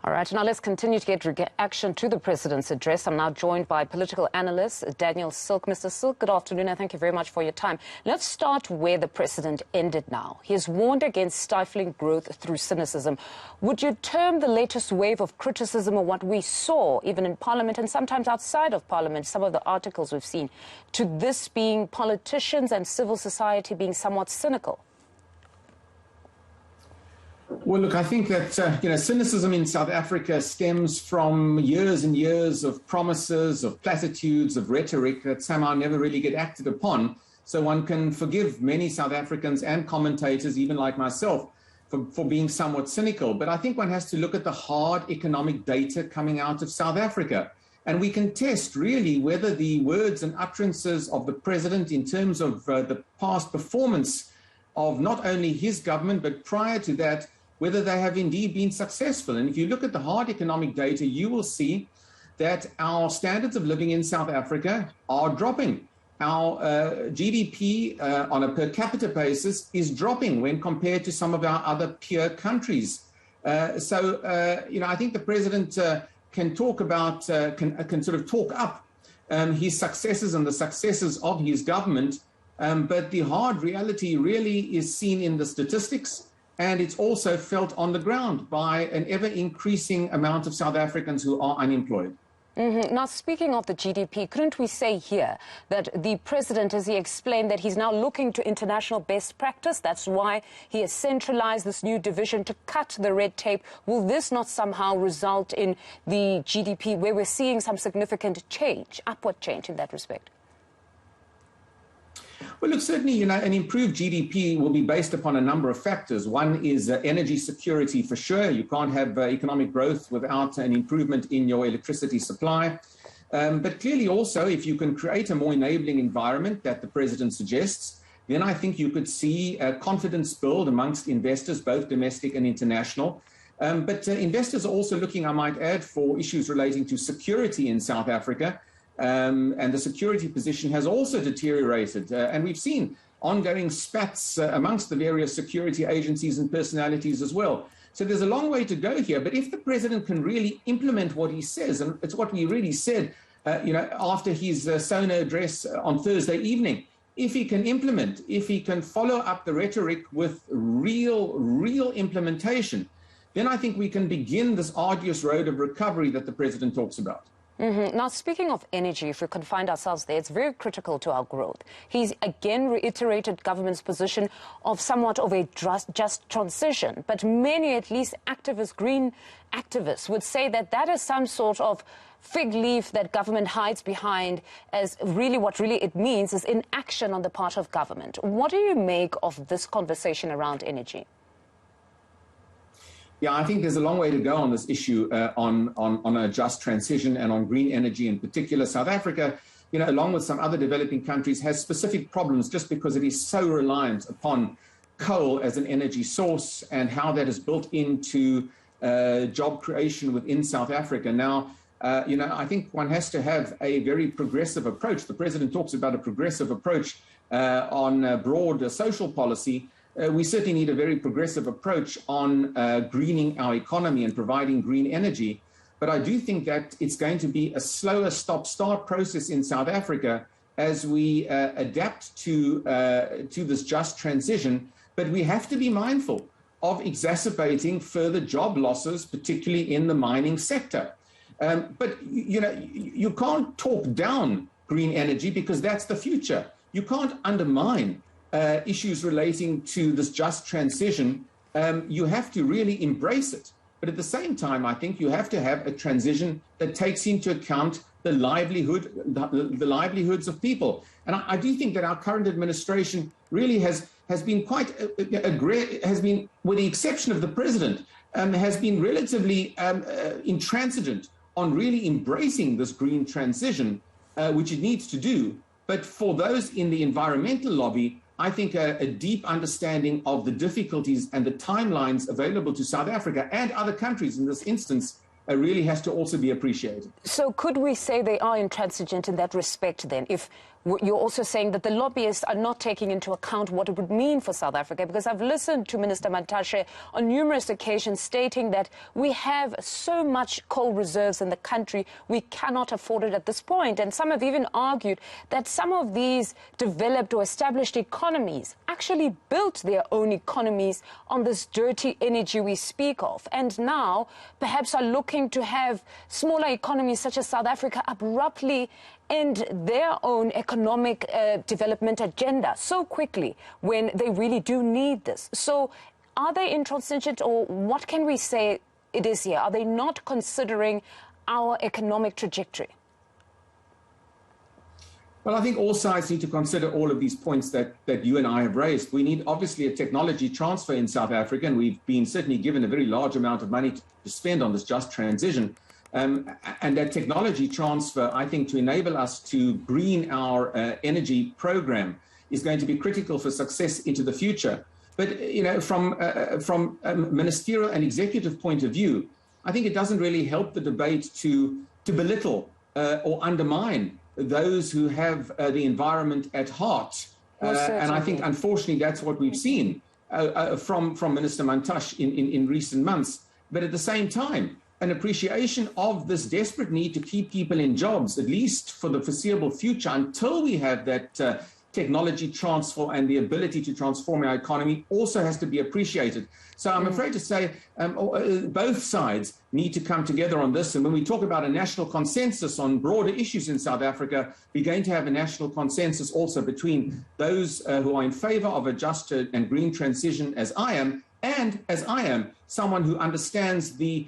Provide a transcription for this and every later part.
All right, now let's continue to get reaction to the president's address. I'm now joined by political analyst Daniel Silke. Mr. Silke, good afternoon, and thank you very much for your time. Let's start where the president ended now. He has warned against stifling growth through cynicism. Would you term the latest wave of criticism of what we saw, even in Parliament and sometimes outside of Parliament, some of the articles we've seen, to this being politicians and civil society being somewhat cynical? Well, look, I think that, cynicism in South Africa stems from years and years of promises, of platitudes, of rhetoric that somehow never really get acted upon. So one can forgive many South Africans and commentators, even like myself, for being somewhat cynical. But I think one has to look at the hard economic data coming out of South Africa. And we can test really whether the words and utterances of the president in terms of the past performance of not only his government, but prior to that, whether they have indeed been successful. And if you look at the hard economic data, you will see that our standards of living in South Africa are dropping. Our GDP on a per capita basis is dropping when compared to some of our other peer countries. I think the president can talk about, can sort of talk up his successes and the successes of his government. But the hard reality really is seen in the statistics, and it's also felt on the ground by an ever-increasing amount of South Africans who are unemployed. Now, speaking of the GDP, couldn't we say here that the president, as he explained, that he's now looking to international best practice? That's why he has centralized this new division to cut the red tape. Will this not somehow result in the GDP where we're seeing some significant change, upward change in that respect? Well, look, certainly, an improved GDP will be based upon a number of factors. One is energy security, for sure. You can't have economic growth without an improvement in your electricity supply. But clearly also, if you can create a more enabling environment that the president suggests, then I think you could see confidence build amongst investors, both domestic and international. But investors are also looking, I might add, for issues relating to security in South Africa. And the security position has also deteriorated. And we've seen ongoing spats amongst the various security agencies and personalities as well. So there's a long way to go here. But if the president can really implement what he says, and it's what we really said, after his SONA address on Thursday evening, if he can implement, if he can follow up the rhetoric with real implementation, then I think we can begin this arduous road of recovery that the president talks about. Now, speaking of energy, if we can find ourselves there, it's very critical to our growth. He's again reiterated government's position of somewhat of a just transition. But many, at least activists, green activists, would say that that is some sort of fig leaf that government hides behind, as really what it means is inaction on the part of government. What do you make of this conversation around energy? Yeah, I think there's a long way to go on this issue on a just transition and on green energy in particular. South Africa, along with some other developing countries, has specific problems just because it is so reliant upon coal as an energy source and how that is built into job creation within South Africa. Now, I think one has to have a very progressive approach. The president talks about a progressive approach on broad social policy. We certainly need a very progressive approach on greening our economy and providing green energy. But I do think that it's going to be a slower stop-start process in South Africa as we adapt to this just transition. But we have to be mindful of exacerbating further job losses, particularly in the mining sector. But, you can't talk down green energy because that's the future. You can't undermine issues relating to this just transition. You have to really embrace it. But at the same time, I think you have to have a transition that takes into account the livelihoods of people. And I do think that our current administration really has been quite, has been, with the exception of the president, has been relatively intransigent on really embracing this green transition, which it needs to do. But for those in the environmental lobby, I think a deep understanding of the difficulties and the timelines available to South Africa and other countries in this instance really has to also be appreciated. So could we say they are intransigent in that respect then, if you're also saying that the lobbyists are not taking into account what it would mean for South Africa? Because I've listened to Minister Mantashe on numerous occasions stating that we have so much coal reserves in the country, we cannot afford it at this point. And some have even argued that some of these developed or established economies actually built their own economies on this dirty energy we speak of, and now perhaps are looking to have smaller economies such as South Africa abruptly end their own economic development agenda so quickly when they really do need this. So are they intransigent, or what can we say it is here? Are they not considering our economic trajectory? Well, I think all sides need to consider all of these points that you and I have raised. We need, obviously, a technology transfer in South Africa, and we've been certainly given a very large amount of money to spend on this just transition. And that technology transfer, I think, to enable us to green our energy program is going to be critical for success into the future. But, you know, from a ministerial and executive point of view, I think it doesn't really help the debate to belittle or undermine those who have the environment at heart. And I think, unfortunately, that's what we've seen from Minister Mantashe in recent months. But at the same time, an appreciation of this desperate need to keep people in jobs, at least for the foreseeable future, until we have that technology transfer and the ability to transform our economy, also has to be appreciated. So I'm afraid to say both sides need to come together on this. And when we talk about a national consensus on broader issues in South Africa, we're going to have a national consensus also between those who are in favor of a just and green transition, as I am, and as I am, someone who understands the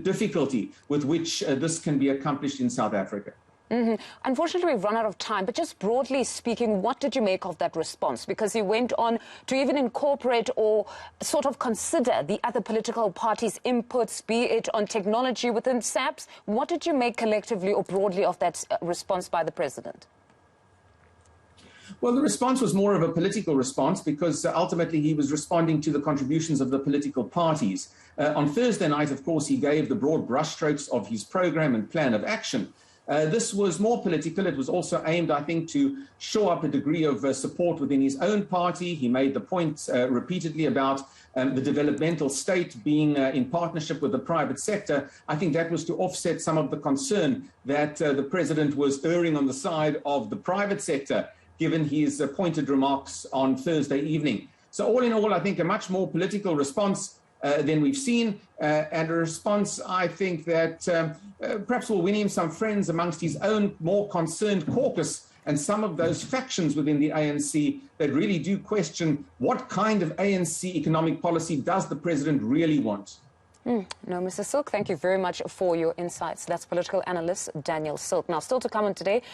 difficulty with which this can be accomplished in South Africa. Mm-hmm. Unfortunately, we've run out of time, but just broadly speaking, what did you make of that response? Because he went on to even incorporate or sort of consider the other political parties' inputs, be it on technology within SAPS. What did you make collectively or broadly of that response by the president? Well, the response was more of a political response because ultimately he was responding to the contributions of the political parties. On Thursday night, of course, he gave the broad brushstrokes of his program and plan of action. This was more political. It was also aimed, I think, to show up a degree of support within his own party. He made the point repeatedly about the developmental state being in partnership with the private sector. I think that was to offset some of the concern that the president was erring on the side of the private sector, given his pointed remarks on Thursday evening. So all in all, I think a much more political response than we've seen, and a response, I think, that perhaps will win him some friends amongst his own more concerned caucus and some of those factions within the ANC that really do question what kind of ANC economic policy does the president really want. No, Mr. Silke, thank you very much for your insights. That's political analyst Daniel Silke. Now, still to come on today.